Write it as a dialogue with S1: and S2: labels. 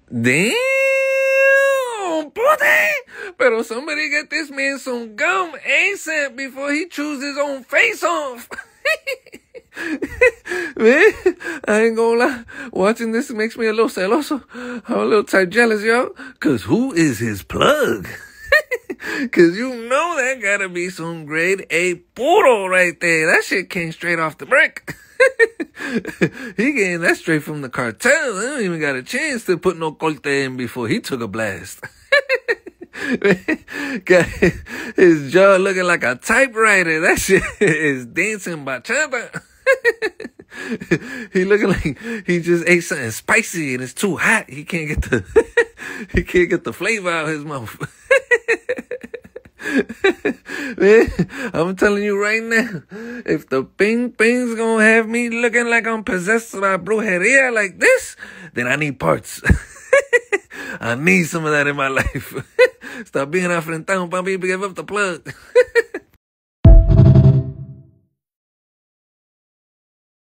S1: Damn, puta! Pero somebody get this man some gum ASAP before he chews his own face off. Man, I ain't gonna lie. Watching this makes me a little celoso. I'm a little type jealous, yo. Cause who is his plug? Cause you know that gotta be some grade A puro right there. That shit came straight off the brick. He getting that straight from the cartel. I don't even got a chance to put no corte in before he took a blast. Got his jaw looking like a typewriter. That shit is dancing bachata. He looking like he just ate something spicy and it's too hot. He can't get the flavor out of his mouth. Man, I'm telling you right now, if the ping's gonna have me looking like I'm possessed by brujeria like this, then I need parts. I need some of that in my life. Stop being afrentado, papi, give up the plug.